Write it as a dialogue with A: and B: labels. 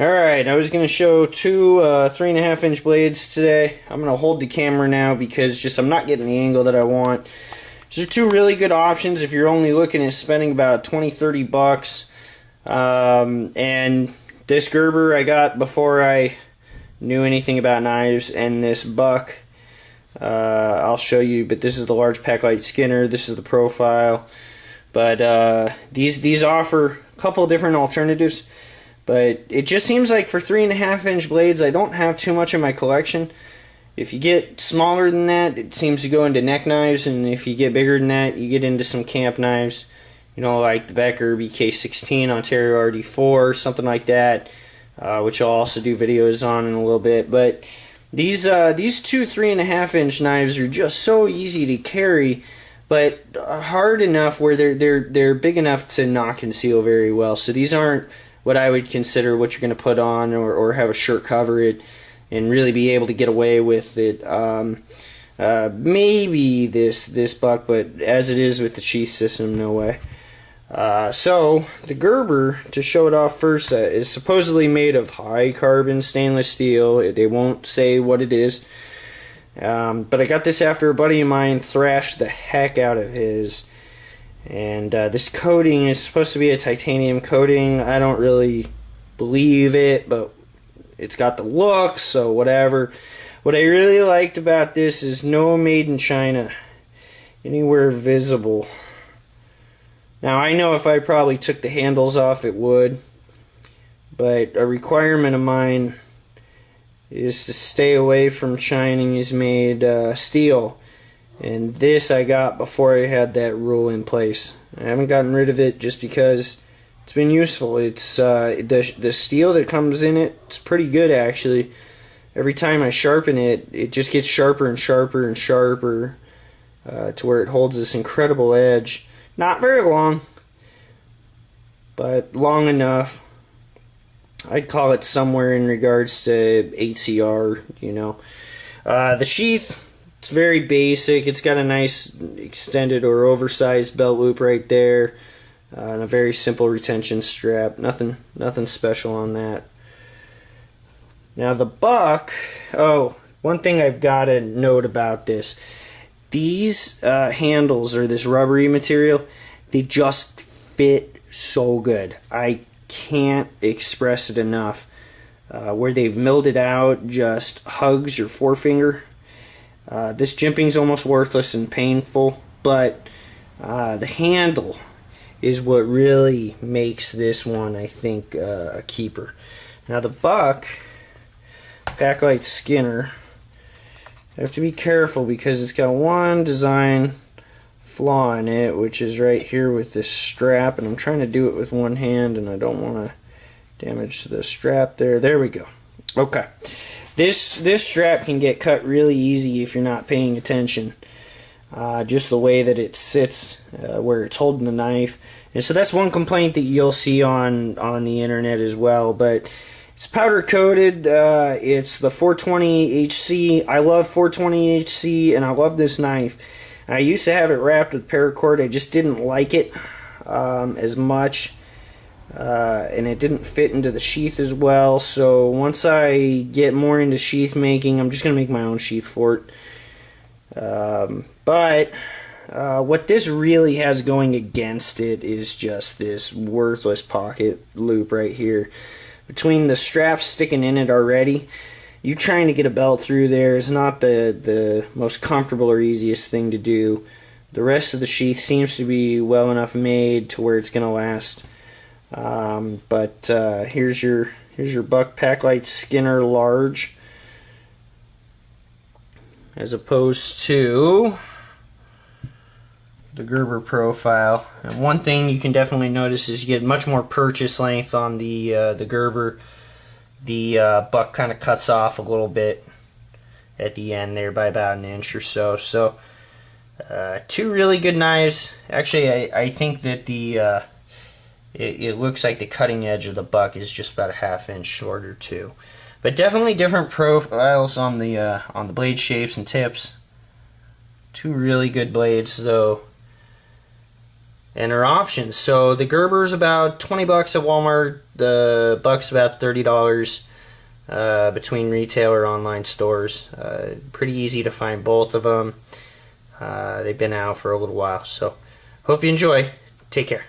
A: Alright, I was going to show two 3.5-inch blades today. I'm going to hold the camera now because I'm not getting the angle that I want. These are two really good options if you're only looking at spending about 20-30 bucks. And this Gerber I got before I knew anything about knives, and this buck I'll show you, but this is the large Paklite Skinner. This is the profile. But these offer a couple different alternatives. But it just seems like for 3.5-inch blades, I don't have too much in my collection. If you get smaller than that, it seems to go into neck knives, and if you get bigger than that, you get into some camp knives, you know, like the Becker BK16, Ontario RD4, something like that, which I'll also do videos on in a little bit. But these two 3.5-inch knives are just so easy to carry, but hard enough where they're big enough to not conceal very well. So these aren't what I would consider what you're going to put on or have a shirt cover it and really be able to get away with it. Maybe this buck, but as it is with the sheath system, no way. So the Gerber, to show it off first, is supposedly made of high carbon stainless steel. They won't say what it is. But I got this after a buddy of mine thrashed the heck out of his. And this coating is supposed to be a titanium coating. I don't really believe it, but it's got the look, so whatever. What I really liked about this is no made in China anywhere visible. Now, I know if I probably took the handles off, it would. But a requirement of mine is to stay away from Chinese-made steel. And this I got before I had that rule in place. I haven't gotten rid of it just because it's been useful. It's the steel that comes in it, it's pretty good actually. Every time I sharpen it, it just gets sharper and sharper and sharper to where it holds this incredible edge. Not very long, but long enough. I'd call it somewhere in regards to HCR, you know. The sheath, it's very basic. It's got a nice extended or oversized belt loop right there, and a very simple retention strap. Nothing special on that. Now the buck. Oh, one thing I've got to note about this: these handles or this rubbery material, they just fit so good. I can't express it enough. Where they've milled it out just hugs your forefinger. This jimping's almost worthless and painful, but the handle is what really makes this one, I think, a keeper. Now the buck, Paklite Skinner, I have to be careful because it's got one design flaw in it, which is right here with this strap, and I'm trying to do it with one hand, and I don't want to damage the strap there. There we go. Okay. This strap can get cut really easy if you're not paying attention. Just the way that it sits where it's holding the knife. And so that's one complaint that you'll see on the internet as well. But it's powder coated. It's the 420HC. I love 420HC, and I love this knife. I used to have it wrapped with paracord. I just didn't like it as much. And it didn't fit into the sheath as well, so once I get more into sheath making, I'm just going to make my own sheath for it. But what this really has going against it is just this worthless pocket loop right here. Between the straps sticking in it already, you trying to get a belt through there is not the most comfortable or easiest thing to do. The rest of the sheath seems to be well enough made to where it's going to last. But here's your buck Paklite Skinner large, as opposed to the Gerber profile. And one thing you can definitely notice is you get much more purchase length on the Gerber. The buck kind of cuts off a little bit at the end there by about an inch or so. So two really good knives. Actually, I think that the it looks like the cutting edge of the buck is just about a ½ inch shorter too. But definitely different profiles on the blade shapes and tips. Two really good blades though. and our options. So the Gerber's about 20 bucks at Walmart. The Buck's about $30 between retail or online stores. Pretty easy to find both of them. They've been out for a little while. So hope you enjoy. Take care.